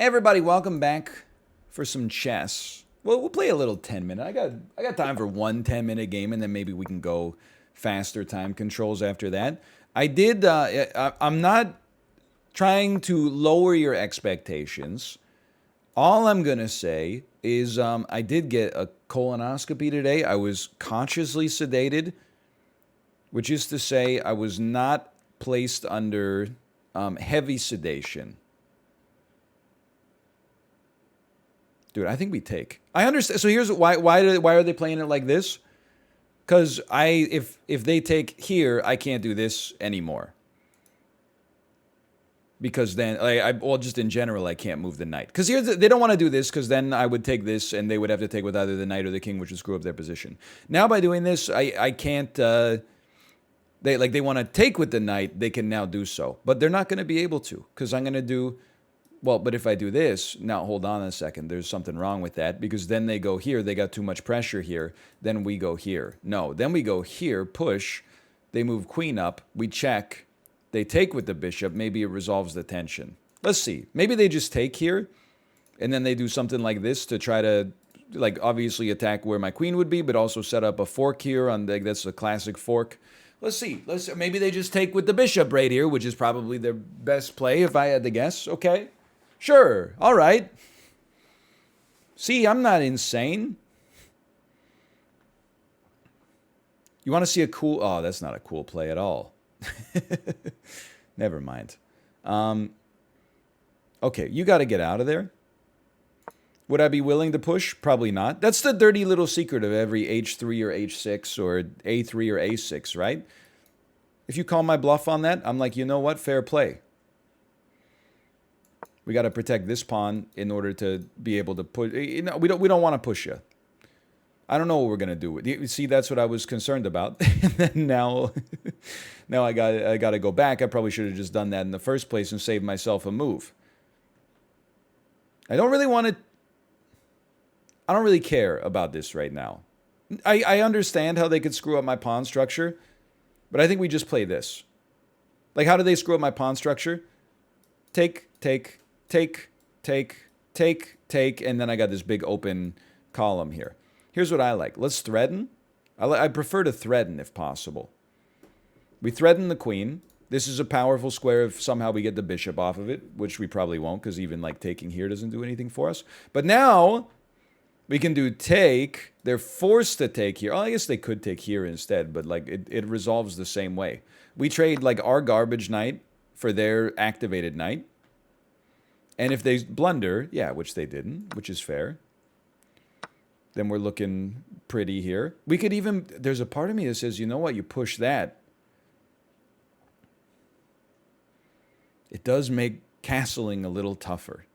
Hey everybody, welcome back for some chess. Well, we'll play a little 10-minute. I got time for one 10-minute game, and then maybe we can go faster time controls after that. I'm not trying to lower your expectations. All I'm gonna say is I did get a colonoscopy today. I was consciously sedated, which is to say I was not placed under heavy sedation. Dude, I think we take. I understand. So here's why are they playing it like this? Because if they take here, I can't do this anymore. Because then, well, just in general, I can't move the knight. Because they don't want to do this, because then I would take this, and they would have to take with either the knight or the king, which would screw up their position. Now, by doing this, I can't. They want to take with the knight, they can now do so, but they're not going to be able to, because I'm going to do. Well, but if I do this, now hold on a second, there's something wrong with that, because then they go here, they got too much pressure here, then we go here. No, then we go here, push, they move queen up, we check, they take with the bishop, maybe it resolves the tension. Let's see, maybe they just take here, and then they do something like this to try to, like, obviously attack where my queen would be, but also set up a fork here, that's a classic fork. Let's see, maybe they just take with the bishop right here, which is probably their best play if I had to guess, okay? Sure, all right. See, I'm not insane. You want to see a cool... Oh, that's not a cool play at all. Never mind. Okay, you got to get out of there. Would I be willing to push? Probably not. That's the dirty little secret of every H3 or H6 or A3 or A6, right? If you call my bluff on that, I'm like, you know what? Fair play. We got to protect this pawn in order to be able to push. You know, we don't want to push you. I don't know what we're gonna do. You see, that's what I was concerned about. And then now I got to go back. I probably should have just done that in the first place and saved myself a move. I don't really care about this right now. I understand how they could screw up my pawn structure, but I think we just play this. Like, how do they screw up my pawn structure? Take, and then I got this big open column here. Here's what I like. Let's threaten. I prefer to threaten if possible. We threaten the queen. This is a powerful square if somehow we get the bishop off of it, which we probably won't, because even like taking here doesn't do anything for us. But now we can do take. They're forced to take here. Oh, I guess they could take here instead, but like it resolves the same way. We trade like our garbage knight for their activated knight. And if they blunder, yeah, which they didn't, which is fair, then we're looking pretty here. We could even, there's a part of me that says, you know what, you push that. It does make castling a little tougher.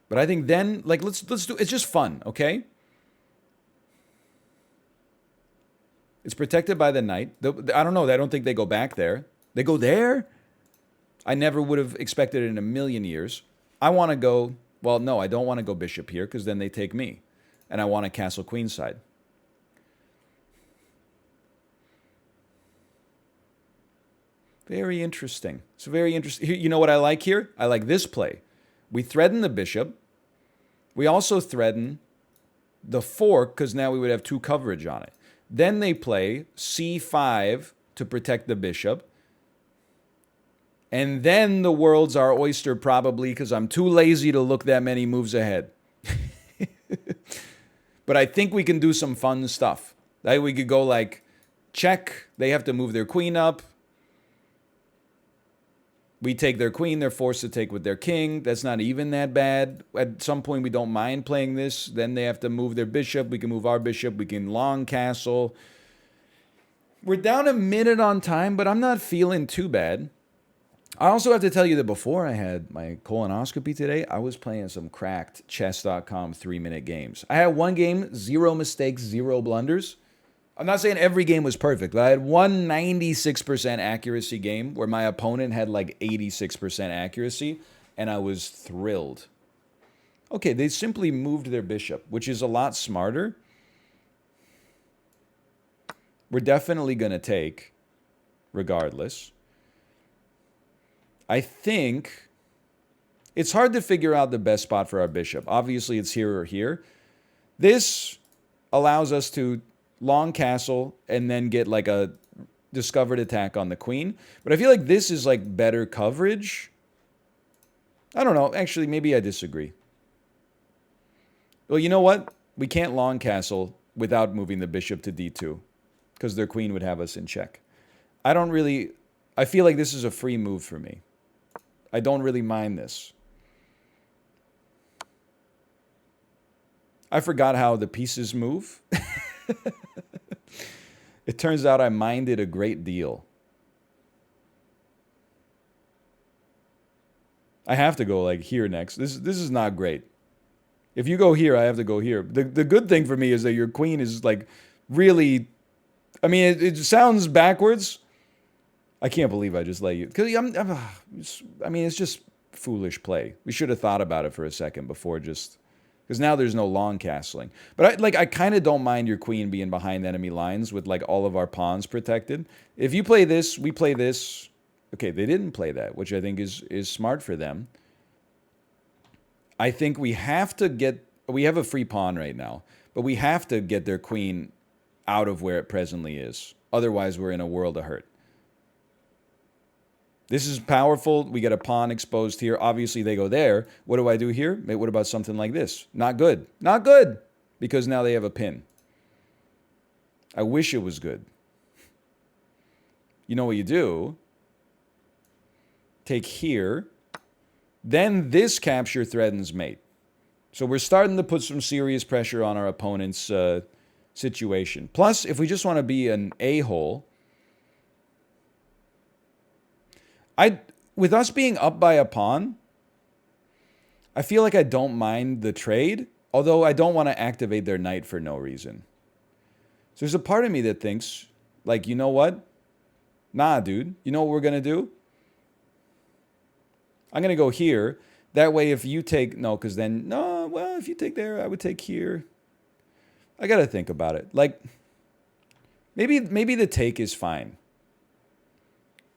But I think then, like, let's do, it's just fun, okay? It's protected by the knight. I don't know, I don't think they go back there. They go there? I never would have expected it in a million years. I want to go... Well, no, I don't want to go bishop here, because then they take me. And I want to castle queenside. Very interesting. It's very interesting. You know what I like here? I like this play. We threaten the bishop. We also threaten the fork, because now we would have two coverage on it. Then they play c5 to protect the bishop. And then the world's our oyster, probably, because I'm too lazy to look that many moves ahead. But I think we can do some fun stuff. Like, we could go like, check. They have to move their queen up. We take their queen. They're forced to take with their king. That's not even that bad. At some point, we don't mind playing this. Then they have to move their bishop. We can move our bishop. We can long castle. We're down a minute on time, but I'm not feeling too bad. I also have to tell you that before I had my colonoscopy today, I was playing some cracked chess.com 3-minute games. I had one game, 0 mistakes, 0 blunders. I'm not saying every game was perfect, but I had one 96% accuracy game where my opponent had like 86% accuracy, and I was thrilled. Okay, they simply moved their bishop, which is a lot smarter. We're definitely going to take, regardless. I think It's hard to figure out the best spot for our bishop. Obviously, it's here or here. This allows us to long castle and then get like a discovered attack on the queen. But I feel like this is like better coverage. I don't know. Actually, maybe I disagree. Well, you know what? We can't long castle without moving the bishop to d2 because their queen would have us in check. I feel like this is a free move for me. I don't really mind this. I forgot how the pieces move. It turns out I minded a great deal. I have to go like here next. This is not great. If you go here, I have to go here. The good thing for me is that your queen is like really... I mean, it sounds backwards. I can't believe I just let you... Because I mean, it's just foolish play. We should have thought about it for a second before just... Because now there's no long castling. But I kind of don't mind your queen being behind enemy lines with like all of our pawns protected. If you play this, we play this. Okay, they didn't play that, which I think is smart for them. I think we have to get... We have a free pawn right now. But we have to get their queen out of where it presently is. Otherwise, we're in a world of hurt. This is powerful. We get a pawn exposed here. Obviously, they go there. What do I do here? What about something like this? Not good. Not good. Because now they have a pin. I wish it was good. You know what you do? Take here. Then this capture threatens mate. So we're starting to put some serious pressure on our opponent's situation. Plus, if we just want to be an a-hole... With us being up by a pawn, I feel like I don't mind the trade, although I don't want to activate their knight for no reason. So there's a part of me that thinks, like, you know what? Nah, dude. You know what we're going to do? I'm going to go here. That way, if you take... No, because then... No, well, if you take there, I would take here. I got to think about it. Like, maybe the take is fine.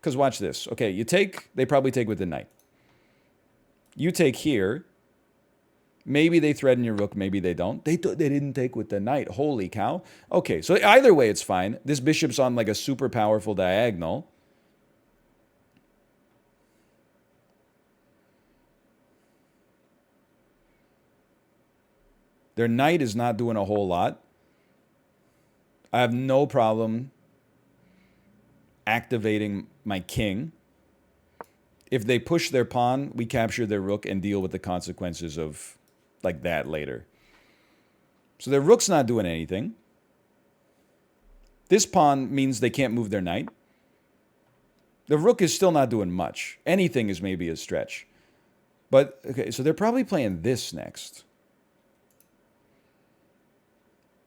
Because watch this. Okay, you take... They probably take with the knight. You take here. Maybe they threaten your rook. Maybe they don't. They didn't take with the knight. Holy cow. Okay, so either way, it's fine. This bishop's on like a super powerful diagonal. Their knight is not doing a whole lot. I have no problem activating my king. If they push their pawn, we capture their rook and deal with the consequences of like that later. So their rook's not doing anything. This pawn means they can't move their knight. The rook is still not doing much. Anything is maybe a stretch. But, okay, so they're probably playing this next.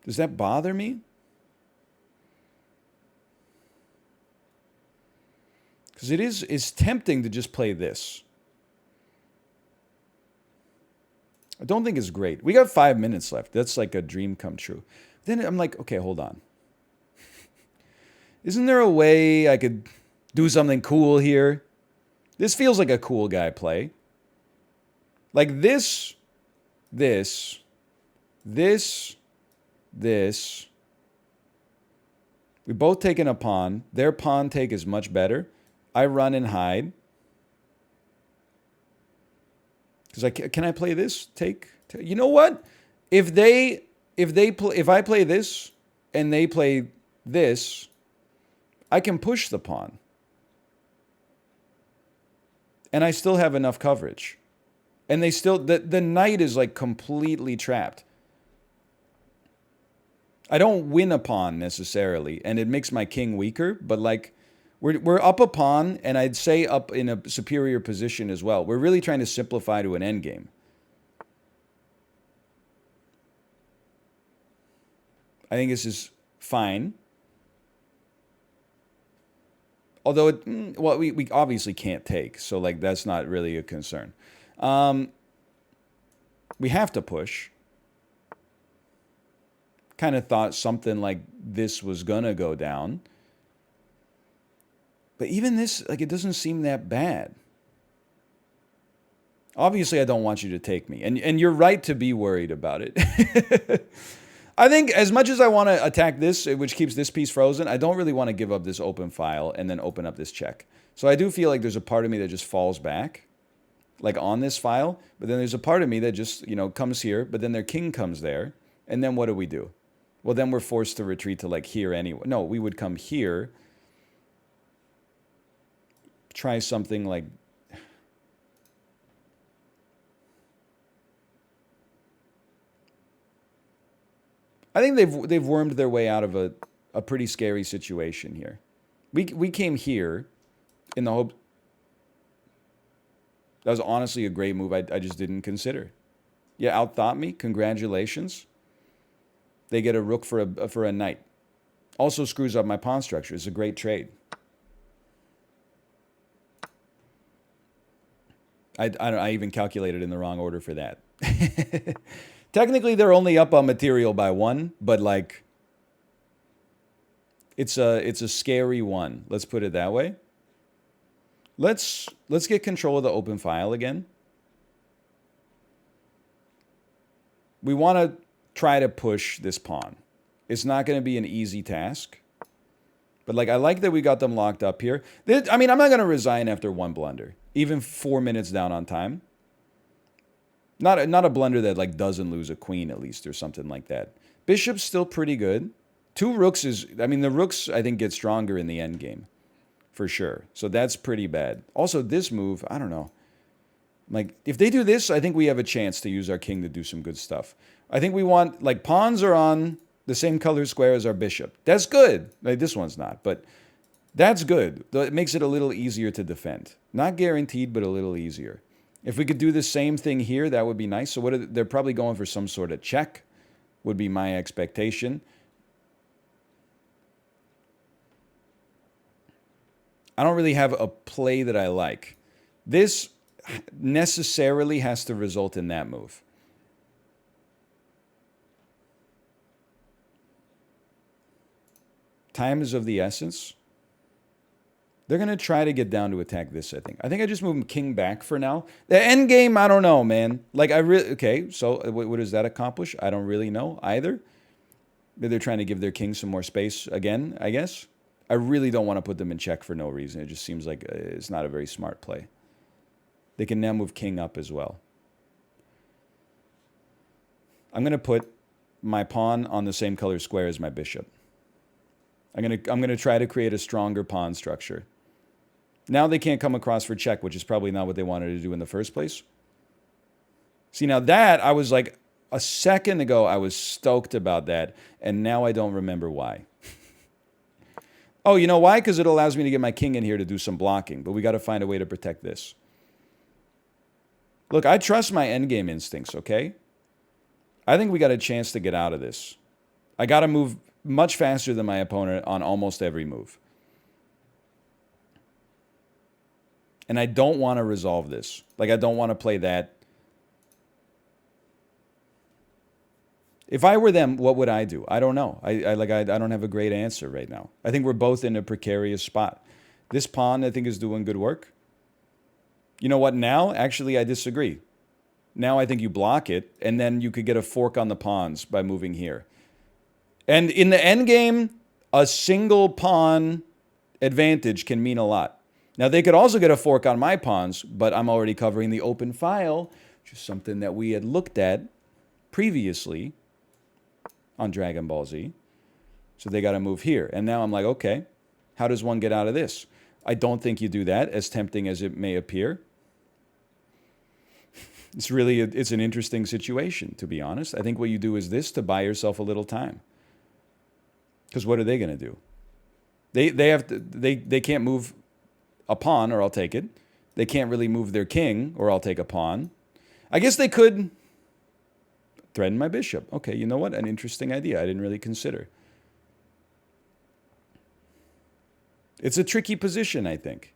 Does that bother me? Because it's tempting to just play this. I don't think it's great. We got 5 minutes left. That's like a dream come true. Then I'm like, okay, hold on. Isn't there a way I could do something cool here? This feels like a cool guy play. Like this. We both taken a pawn. Their pawn take is much better. I run and hide. Because can I play this? Take. You know what? If I play this and they play this, I can push the pawn. And I still have enough coverage. And they still the knight is like completely trapped. I don't win a pawn necessarily, and it makes my king weaker, but like we're up a pawn, and I'd say up in a superior position as well. We're really trying to simplify to an endgame. I think this is fine. Although, we obviously can't take, so like that's not really a concern. We have to push. Kind of thought something like this was gonna go down. But even this, like, it doesn't seem that bad. Obviously, I don't want you to take me. And you're right to be worried about it. I think as much as I want to attack this, which keeps this piece frozen, I don't really want to give up this open file and then open up this check. So I do feel like there's a part of me that just falls back, like on this file. But then there's a part of me that just, you know, comes here, but then their king comes there. And then what do we do? Well, then we're forced to retreat to like here anyway. No, we would come here. Try something like... I think they've wormed their way out of a pretty scary situation here. We came here in the hope... That was honestly a great move I just didn't consider. Yeah, outthought me. Congratulations. They get a rook for a knight. Also screws up my pawn structure. It's a great trade. I even calculated in the wrong order for that. Technically, they're only up on material by 1, but like, it's a scary one. Let's put it that way. Let's get control of the open file again. We want to try to push this pawn. It's not going to be an easy task. But like, I like that we got them locked up here. I mean, I'm not going to resign after 1 blunder. Even 4 minutes down on time. Not a blunder that like doesn't lose a queen at least or something like that. Bishop's still pretty good. 2 rooks is... I mean, the rooks, I think, get stronger in the endgame. For sure. So that's pretty bad. Also, this move, I don't know. Like, if they do this, I think we have a chance to use our king to do some good stuff. I think we want... Like, pawns are on the same color square as our bishop. That's good. Like, this one's not, but... That's good. It makes it a little easier to defend. Not guaranteed, but a little easier. If we could do the same thing here, that would be nice. So they're probably going for some sort of check, would be my expectation. I don't really have a play that I like. This necessarily has to result in that move. Time is of the essence. They're going to try to get down to attack this, I think. I think I just move king back for now. The end game, I don't know, man. Like, okay, so what does that accomplish? I don't really know either. Maybe they're trying to give their king some more space again, I guess. I really don't want to put them in check for no reason. It just seems like it's not a very smart play. They can now move king up as well. I'm going to put my pawn on the same color square as my bishop. I'm going to try to create a stronger pawn structure. Now they can't come across for check, which is probably not what they wanted to do in the first place. See, now that, I was like, a second ago, I was stoked about that, and now I don't remember why. Oh, you know why? Because it allows me to get my king in here to do some blocking, but we got to find a way to protect this. Look, I trust my endgame instincts, okay? I think we got a chance to get out of this. I got to move much faster than my opponent on almost every move. And I don't want to resolve this. Like, I don't want to play that. If I were them, what would I do? I don't know. I don't have a great answer right now. I think we're both in a precarious spot. This pawn, I think, is doing good work. You know what? Now, actually, I disagree. Now I think you block it, and then you could get a fork on the pawns by moving here. And in the endgame, a single pawn advantage can mean a lot. Now, they could also get a fork on my pawns, but I'm already covering the open file, which is something that we had looked at previously on Dragon Ball Z. So they got to move here. And now I'm like, okay, how does one get out of this? I don't think you do that, as tempting as it may appear. It's an interesting situation, to be honest. I think what you do is this to buy yourself a little time. Because what are they going to do? They can't move a pawn, or I'll take it. They can't really move their king, or I'll take a pawn. I guess they could threaten my bishop. Okay, you know what? An interesting idea I didn't really consider. It's a tricky position, I think.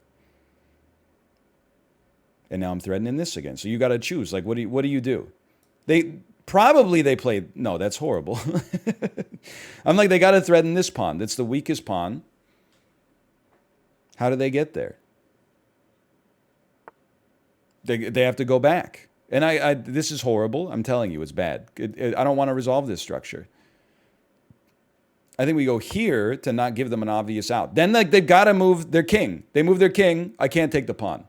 And now I'm threatening this again. So you got to choose. Like, what do you do? They played... No, that's horrible. I'm like, they got to threaten this pawn. That's the weakest pawn. How do they get there? They have to go back. And this is horrible. I'm telling you, it's bad. I don't want to resolve this structure. I think we go here to not give them an obvious out. Then like they've got to move their king. They move their king. I can't take the pawn.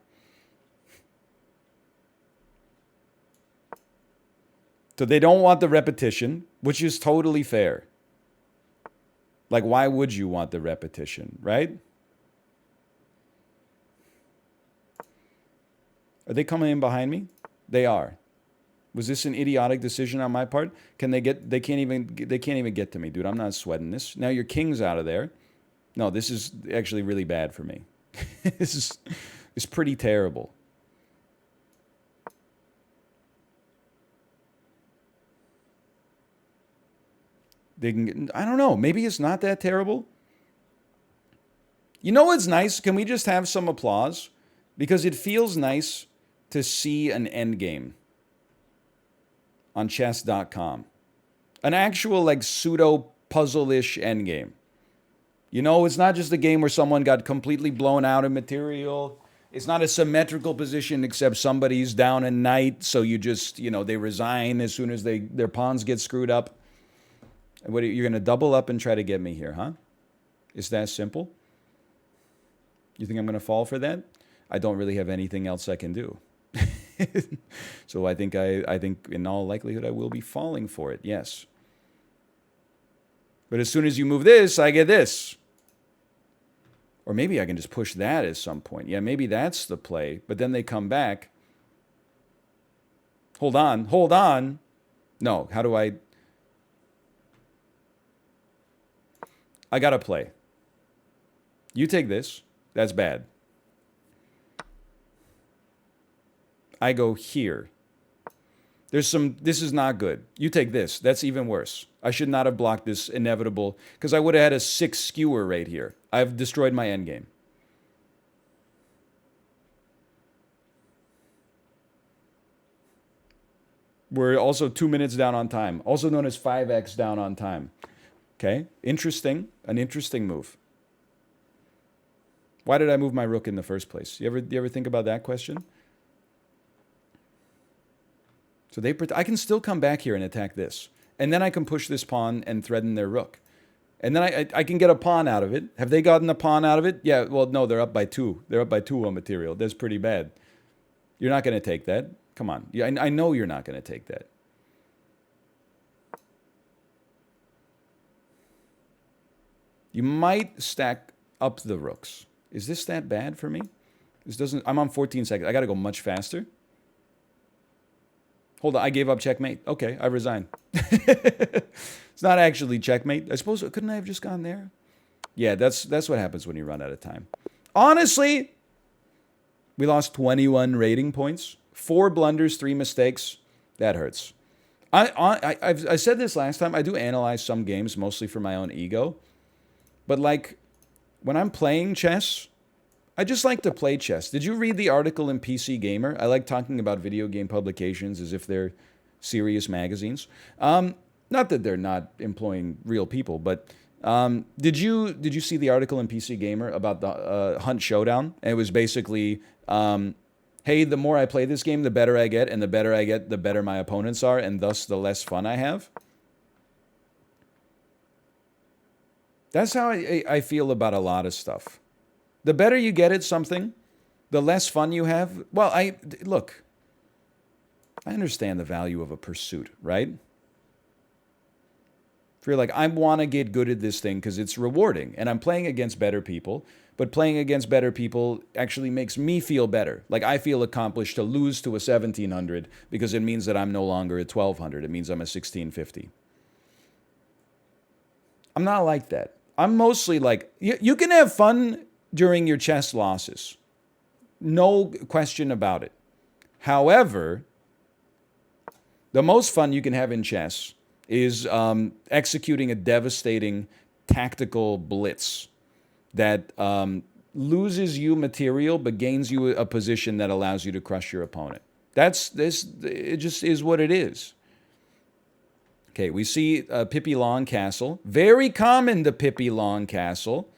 So they don't want the repetition, which is totally fair. Like, why would you want the repetition, right? Are they coming in behind me? They are. Was this an idiotic decision on my part? They can't even get to me, dude. I'm not sweating this. Now your king's out of there. No, this is actually really bad for me. It's pretty terrible. I don't know. Maybe it's not that terrible. You know what's nice? Can we just have some applause? Because it feels nice to see an endgame on chess.com. An actual like pseudo puzzle-ish endgame. You know, it's not just a game where someone got completely blown out of material. It's not a symmetrical position except somebody's down a knight, so you just, they resign as soon as their pawns get screwed up. You're going to double up and try to get me here, huh? Is that simple? You think I'm going to fall for that? I don't really have anything else I can do. So I think in all likelihood I will be falling for it, yes. But as soon as you move this, I get this. Or maybe I can just push that at some point. Yeah, maybe that's the play. But then they come back. Hold on. No, how do I got to play. You take this. That's bad. I go here. This is not good. You take this. That's even worse. I should not have blocked this inevitable, because I would have had a 6 skewer right here. I've destroyed my endgame. We're also 2 minutes down on time, also known as 5x down on time. Okay, interesting. An interesting move. Why did I move my rook in the first place? You ever think about that question? So I can still come back here and attack this. And then I can push this pawn and threaten their rook. And then I can get a pawn out of it. Have they gotten a pawn out of it? Yeah, well, no, they're up by 2. They're up by 2 on material. That's pretty bad. You're not going to take that. Come on. Yeah, I know you're not going to take that. You might stack up the rooks. Is this that bad for me? I'm on 14 seconds. I got to go much faster. Hold on, I gave up checkmate. Okay, I resign. It's not actually checkmate. I suppose, couldn't I have just gone there? Yeah, that's what happens when you run out of time. Honestly, we lost 21 rating points. 4 blunders, 3 mistakes. That hurts. I said this last time. I do analyze some games, mostly for my own ego. But like, when I'm playing chess, I just like to play chess. Did you read the article in PC Gamer? I like talking about video game publications as if they're serious magazines. Not that they're not employing real people, but did you see the article in PC Gamer about the Hunt Showdown? And it was basically, hey, the more I play this game, the better I get, and the better I get, the better my opponents are, and thus the less fun I have. That's how I feel about a lot of stuff. The better you get at something, the less fun you have. Well, look, I understand the value of a pursuit, right? If you're like, I want to get good at this thing because it's rewarding, and I'm playing against better people, but playing against better people actually makes me feel better. Like, I feel accomplished to lose to a 1700 because it means that I'm no longer a 1200. It means I'm a 1650. I'm not like that. I'm mostly like, you can have fun during your chess losses. No question about it. However, the most fun you can have in chess is executing a devastating tactical blitz that loses you material but gains you a position that allows you to crush your opponent. It just is what it is. Okay, we see Pippi Longcastle. Very common to Pippi Longcastle.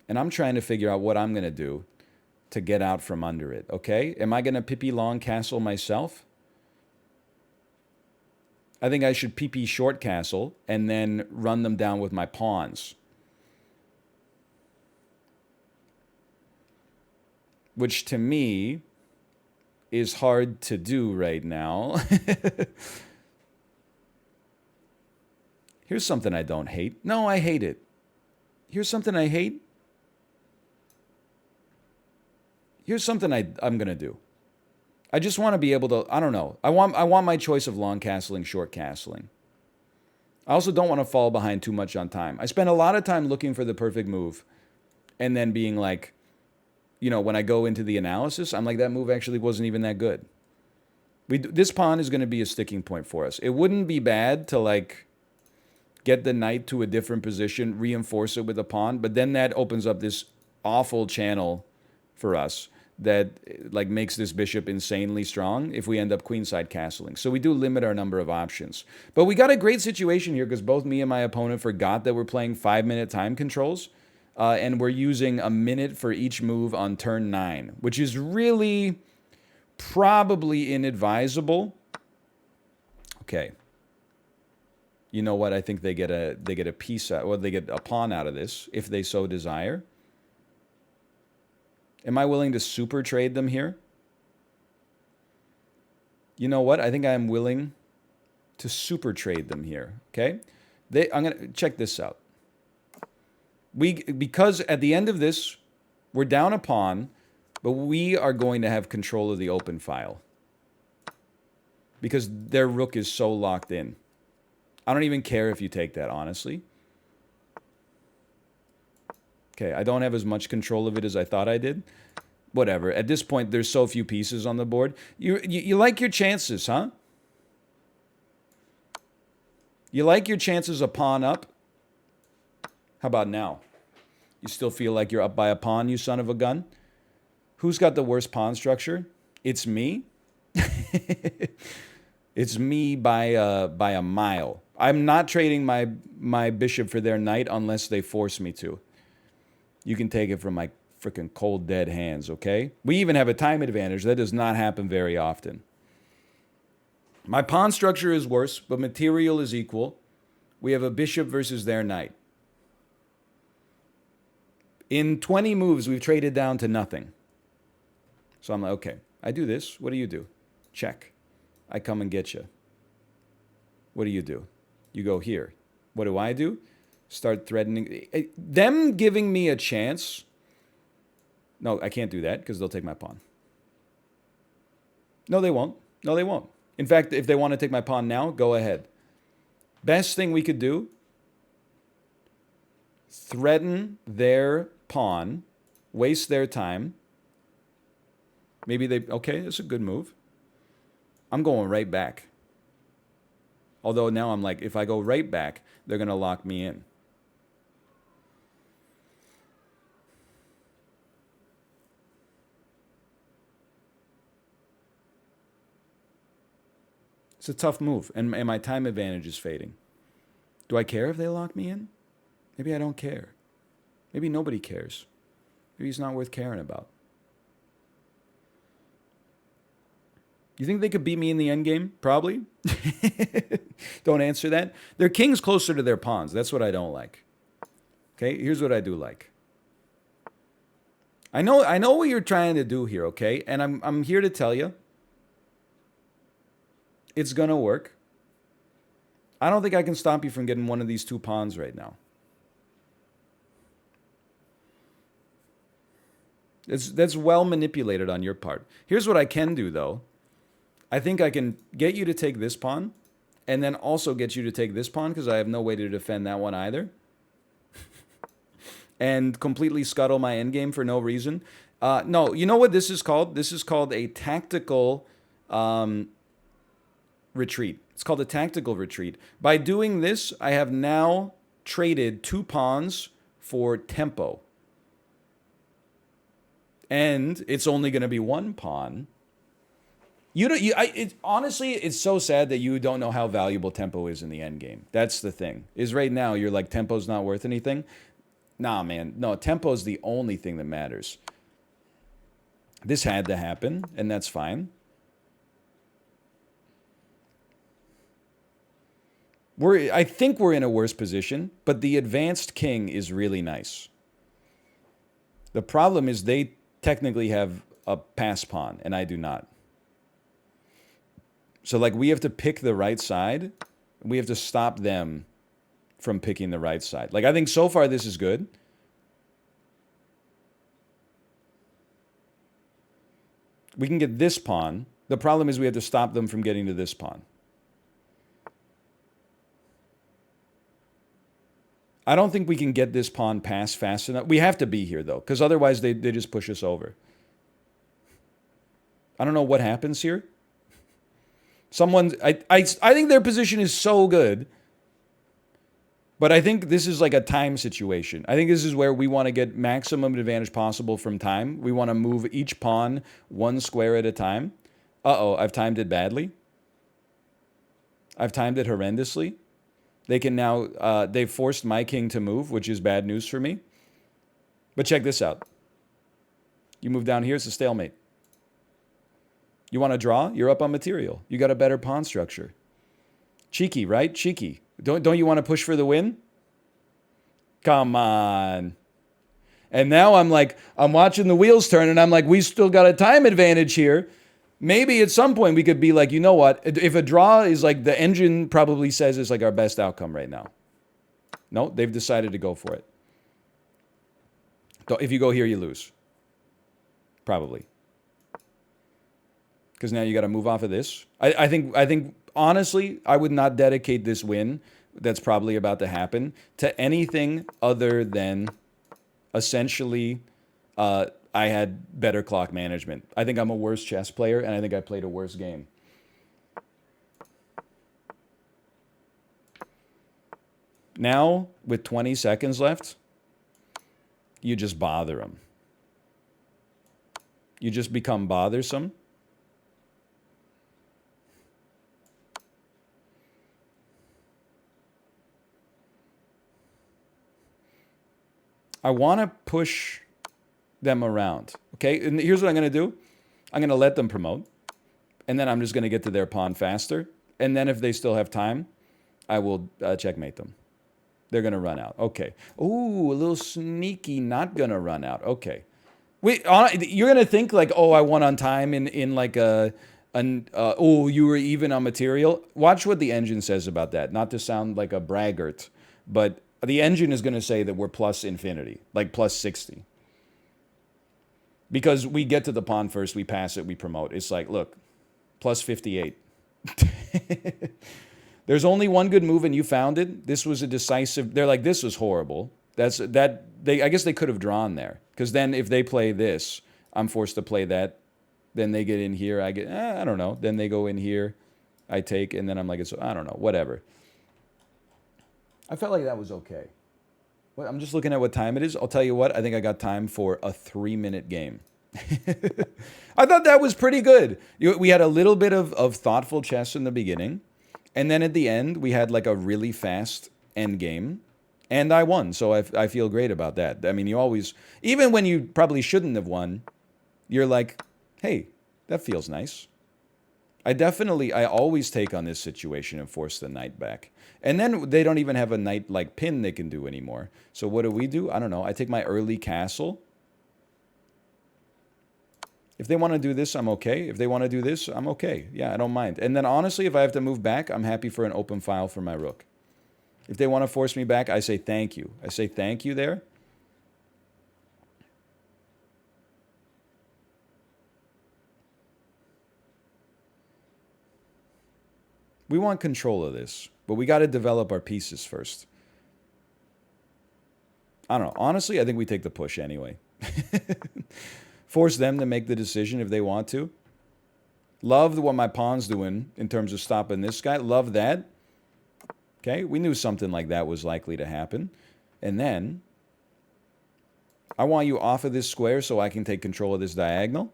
And I'm trying to figure out what I'm going to do to get out from under it, okay? Am I going to PP long castle myself? I think I should PP short castle and then run them down with my pawns. Which to me is hard to do right now. Here's something I don't hate. No, I hate it. Here's something I hate. Here's something I'm going to do. I just want to be able to, I don't know. I want my choice of long castling, short castling. I also don't want to fall behind too much on time. I spend a lot of time looking for the perfect move and then being like, you know, when I go into the analysis, I'm like, that move actually wasn't even that good. This pawn is going to be a sticking point for us. It wouldn't be bad to, like, get the knight to a different position, reinforce it with a pawn, but then that opens up this awful channel for us that, like, makes this bishop insanely strong if we end up queenside castling. So we do limit our number of options. But we got a great situation here because both me and my opponent forgot that we're playing 5-minute time controls. And we're using a minute for each move on turn 9, which is really probably inadvisable. Okay. You know what? I think they get a piece out, or they get a pawn out of this if they so desire. Am I willing to super trade them here? You know what? I think I am willing to super trade them here. Okay. I'm gonna check this out. Because at the end of this, we're down a pawn, but we are going to have control of the open file. Because their rook is so locked in. I don't even care if you take that, honestly. Okay, I don't have as much control of it as I thought I did. Whatever. At this point, there's so few pieces on the board. You like your chances, huh? You like your chances a pawn up? How about now? You still feel like you're up by a pawn, you son of a gun? Who's got the worst pawn structure? It's me. It's me by a mile. I'm not trading my bishop for their knight unless they force me to. You can take it from my freaking cold, dead hands, okay? We even have a time advantage. That does not happen very often. My pawn structure is worse, but material is equal. We have a bishop versus their knight. In 20 moves, we've traded down to nothing. So I'm like, okay, I do this. What do you do? Check. I come and get you. What do? You go here. What do I do? Start threatening. Them giving me a chance. No, I can't do that because they'll take my pawn. No, they won't. No, they won't. In fact, if they want to take my pawn now, go ahead. Best thing we could do, threaten their pawn, waste their time. Maybe okay, that's a good move. I'm going right back. Although now I'm like, if I go right back, they're going to lock me in. It's a tough move, and my time advantage is fading. Do I care if they lock me in? Maybe I don't care. Maybe nobody cares. Maybe it's not worth caring about. You think they could beat me in the endgame? Probably. Don't answer that. Their king's closer to their pawns. That's what I don't like. Okay, here's what I do like. I know what you're trying to do here, okay? And I'm here to tell you, it's gonna work. I don't think I can stop you from getting one of these two pawns right now. That's well manipulated on your part. Here's what I can do, though. I think I can get you to take this pawn, and then also get you to take this pawn, because I have no way to defend that one either. And completely scuttle my endgame for no reason. No, you know what this is called? This is called a tactical retreat. It's called a tactical retreat. By doing this, I have now traded two pawns for tempo. And it's only going to be one pawn. Honestly, it's so sad that you don't know how valuable tempo is in the endgame. That's the thing. Is right now you're like, tempo's not worth anything. Nah, man. No, tempo is the only thing that matters. This had to happen, and that's fine. I think we're in a worse position, but the advanced king is really nice. The problem is they technically have a pass pawn, and I do not. So, like, we have to pick the right side. We have to stop them from picking the right side. Like, I think so far this is good. We can get this pawn. The problem is we have to stop them from getting to this pawn. I don't think we can get this pawn past fast enough. We have to be here, though, because otherwise they just push us over. I don't know what happens here. I think their position is so good, but I think this is like a time situation. I think this is where we want to get maximum advantage possible from time. We want to move each pawn one square at a time. Uh-oh, I've timed it badly. I've timed it horrendously. They can now, they've forced my king to move, which is bad news for me. But check this out. You move down here, it's a stalemate. You want to draw? You're up on material. You got a better pawn structure. Cheeky, right? Cheeky. Don't you want to push for the win? Come on. And now I'm like, I'm watching the wheels turn, and I'm like, we still got a time advantage here. Maybe at some point we could be like, you know what? If a draw is like the engine probably says it's like our best outcome right now. No, they've decided to go for it. If you go here, you lose. Probably. Because now you got to move off of this. I think honestly, I would not dedicate this win that's probably about to happen to anything other than essentially I had better clock management. I think I'm a worse chess player, and I think I played a worse game. Now, with 20 seconds left, you just bother them. You just become bothersome. I want to push them around, okay? And here's what I'm going to do. I'm going to let them promote, and then I'm just going to get to their pawn faster. And then if they still have time, I will checkmate them. They're going to run out. Okay. Ooh, a little sneaky, not going to run out. Okay. Wait, you're going to think like, oh, I won on time in like oh, you were even on material. Watch what the engine says about that. Not to sound like a braggart, but the engine is going to say that we're plus infinity, like plus 60. Because we get to the pawn first, we pass it, we promote. It's like, look, plus 58. There's only one good move, and you found it. This was a decisive. They're like, this was horrible. I guess they could have drawn there, because then if they play this, I'm forced to play that. Then they get in here. I get. I don't know. Then they go in here. I take, and then I'm like, I don't know. Whatever. I felt like that was okay. Well, I'm just looking at what time it is. I'll tell you what. I think I got time for a 3-minute game. I thought that was pretty good. We had a little bit of thoughtful chess in the beginning. And then at the end, we had like a really fast end game. And I won, so I feel great about that. I mean, you always, even when you probably shouldn't have won, you're like, hey, that feels nice. I always take on this situation and force the knight back. And then they don't even have a knight-like pin they can do anymore. So what do? I don't know. I take my early castle. If they want to do this, I'm okay. If they want to do this, I'm okay. Yeah, I don't mind. And then honestly, if I have to move back, I'm happy for an open file for my rook. If they want to force me back, I say thank you. I say thank you there. We want control of this, but we got to develop our pieces first. I don't know. Honestly, I think we take the push anyway. Force them to make the decision if they want to. Love what my pawn's doing in terms of stopping this guy. Love that. Okay, we knew something like that was likely to happen. And then, I want you off of this square so I can take control of this diagonal.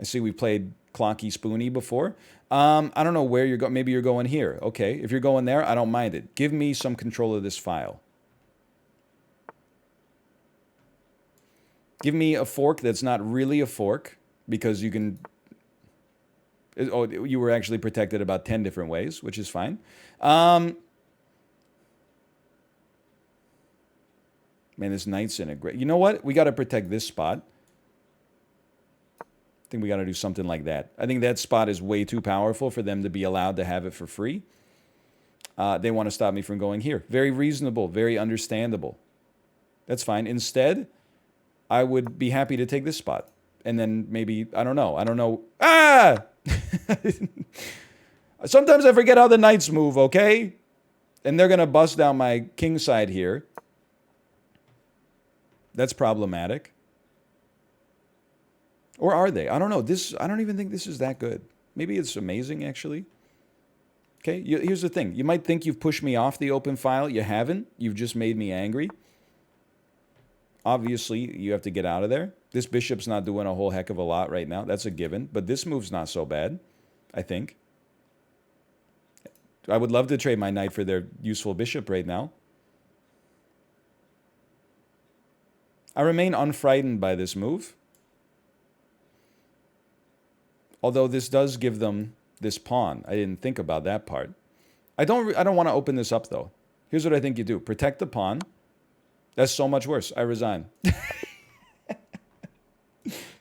I see we played Clocky Spoony before. I don't know where you're going. Maybe you're going here. Okay, if you're going there, I don't mind it. Give me some control of this file. Give me a fork that's not really a fork, because you can... Oh, you were actually protected about 10 different ways, which is fine. Man, this knight's in a great... You know what? We got to protect this spot. I think we got to do something like that. I think that spot is way too powerful for them to be allowed to have it for free. They want to stop me from going here. Very reasonable, very understandable. That's fine. Instead, I would be happy to take this spot. And then maybe, I don't know. Ah! Sometimes I forget how the knights move, okay? And they're going to bust down my king side here. That's problematic. Or are they? I don't know. I don't even think this is that good. Maybe it's amazing, actually. Okay, here's the thing. You might think you've pushed me off the open file. You haven't. You've just made me angry. Obviously, you have to get out of there. This bishop's not doing a whole heck of a lot right now. That's a given. But this move's not so bad, I think. I would love to trade my knight for their useful bishop right now. I remain unfrightened by this move. Although this does give them this pawn. I didn't think about that part. I don't want to open this up, though. Here's what I think you do. Protect the pawn. That's so much worse. I resign.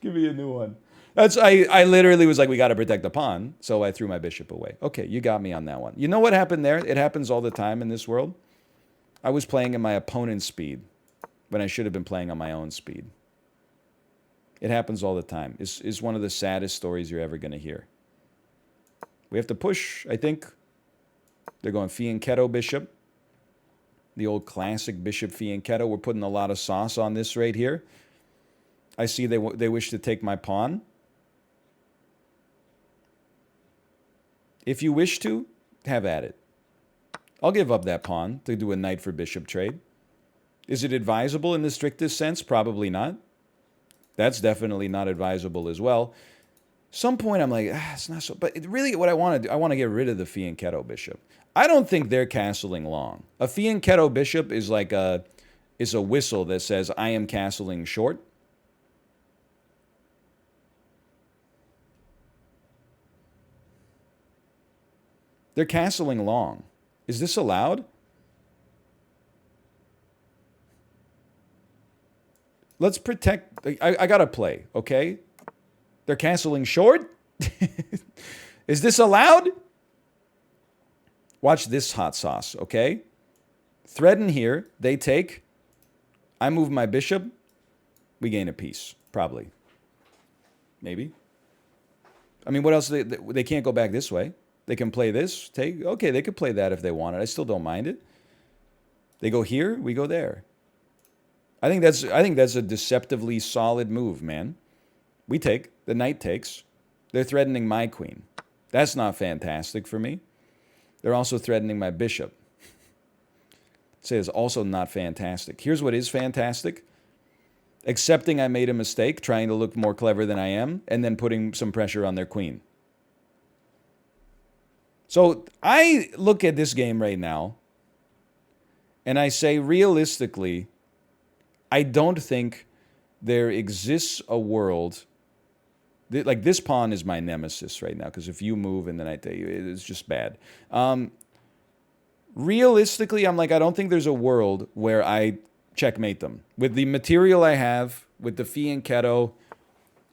Give me a new one. I literally was like, we got to protect the pawn. So I threw my bishop away. Okay, you got me on that one. You know what happened there? It happens all the time in this world. I was playing in my opponent's speed when I should have been playing on my own speed. It happens all the time. It's one of the saddest stories you're ever going to hear. We have to push, I think. They're going fianchetto bishop. The old classic bishop fianchetto. We're putting a lot of sauce on this right here. I see they wish to take my pawn. If you wish to, have at it. I'll give up that pawn to do a knight for bishop trade. Is it advisable in the strictest sense? Probably not. That's definitely not advisable as well. Some point I'm like, it's not so... But really what I want to do, I want to get rid of the fianchetto bishop. I don't think they're castling long. A fianchetto bishop is like a whistle that says, I am castling short. They're castling long. Is this allowed? Let's protect... I gotta play, okay? They're castling short? Is this allowed? Watch this hot sauce, okay? Thread in here. They take. I move my bishop. We gain a piece, probably. Maybe. I mean, what else? They can't go back this way. They can play this. Take. Okay, they could play that if they wanted. I still don't mind it. They go here. We go there. I think that's a deceptively solid move, man. We take. The knight takes. They're threatening my queen. That's not fantastic for me. They're also threatening my bishop. I'd say it's also not fantastic. Here's what is fantastic. Accepting I made a mistake, trying to look more clever than I am, and then putting some pressure on their queen. So I look at this game right now, and I say realistically, I don't think there exists a world... Like, this pawn is my nemesis right now, because if you move and then I tell you, it's just bad. Realistically, I'm like, I don't think there's a world where I checkmate them. With the material I have, with the fianchetto,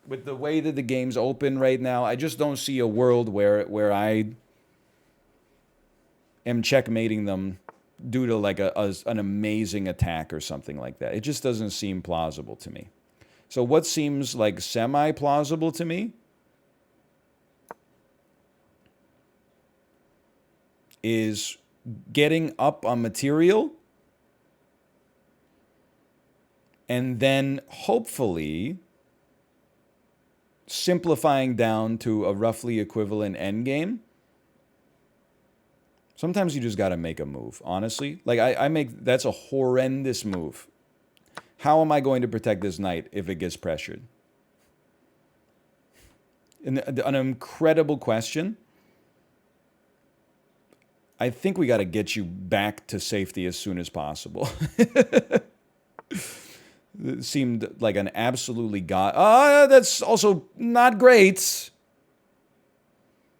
with the way that the game's open right now, I just don't see a world where I am checkmating them due to, like, an amazing attack or something like that. It just doesn't seem plausible to me. So what seems like semi-plausible to me is getting up on material and then hopefully simplifying down to a roughly equivalent endgame. Sometimes you just got to make a move, honestly. Like, that's a horrendous move. How am I going to protect this knight if it gets pressured? An incredible question. I think we got to get you back to safety as soon as possible. It seemed like an absolutely that's also not great.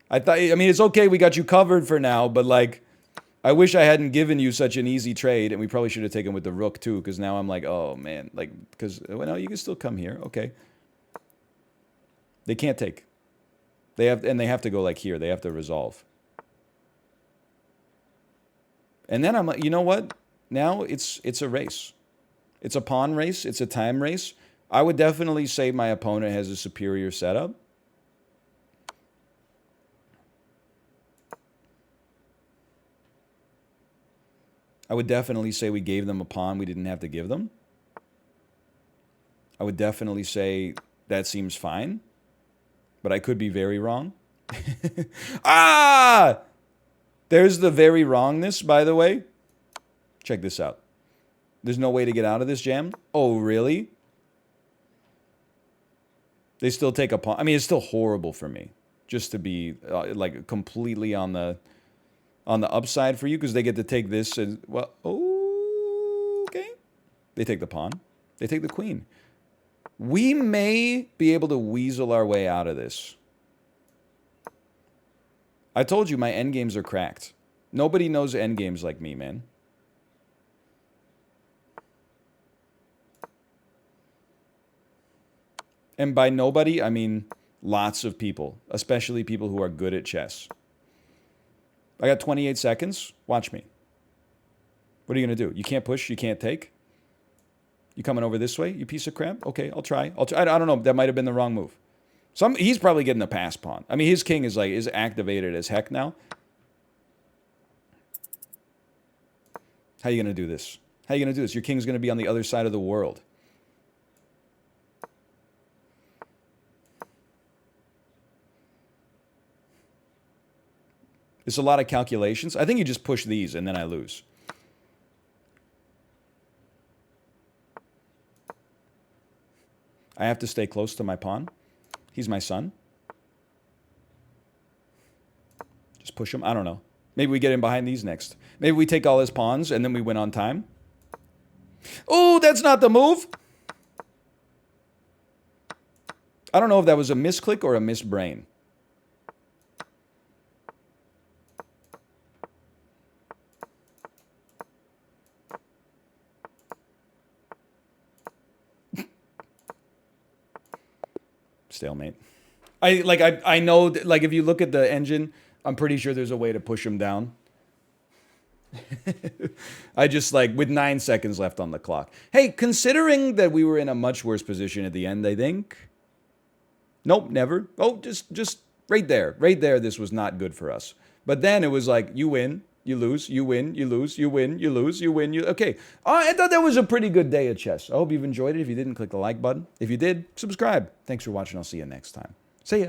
I mean, it's okay, we got you covered for now, but like, I wish I hadn't given you such an easy trade, and we probably should have taken with the rook too, because now I'm like, oh man, like, because, well, no, you can still come here, okay. They can't take. They have to go like here, they have to resolve. And then I'm like, you know what? Now it's a race. It's a pawn race, it's a time race. I would definitely say my opponent has a superior setup. I would definitely say we gave them a pawn we didn't have to give them. I would definitely say that seems fine. But I could be very wrong. Ah! There's the very wrongness, by the way. Check this out. There's no way to get out of this jam? Oh, really? They still take a pawn. I mean, it's still horrible for me. Just to be, like, completely on the upside for you, because they get to take this and, well, okay. They take the pawn. They take the queen. We may be able to weasel our way out of this. I told you my endgames are cracked. Nobody knows endgames like me, man. And by nobody, I mean lots of people, especially people who are good at chess. I got 28 seconds. Watch me. What are you going to do? You can't push, you can't take? You coming over this way, you piece of crap? Okay, I'll try. I don't know. That might have been the wrong move. He's probably getting a pass pawn. I mean, his king is activated as heck now. How are you going to do this? How are you going to do this? Your king's going to be on the other side of the world. It's a lot of calculations. I think you just push these and then I lose. I have to stay close to my pawn. He's my son. Just push him. I don't know. Maybe we get in behind these next. Maybe we take all his pawns and then we win on time. Oh, that's not the move. I don't know if that was a misclick or a misbrain. Stalemate. I know, like, if you look at the engine, I'm pretty sure there's a way to push him down. I just, like, with 9 seconds left on the clock. Hey, considering that we were in a much worse position at the end, I think. Nope, never. Oh, just right there. Right there, this was not good for us. But then it was like, you win, you lose, you win, you lose, you win, you lose, you win, you... Okay. I thought that was a pretty good day of chess. I hope you've enjoyed it. If you didn't, click the like button. If you did, subscribe. Thanks for watching. I'll see you next time. See ya.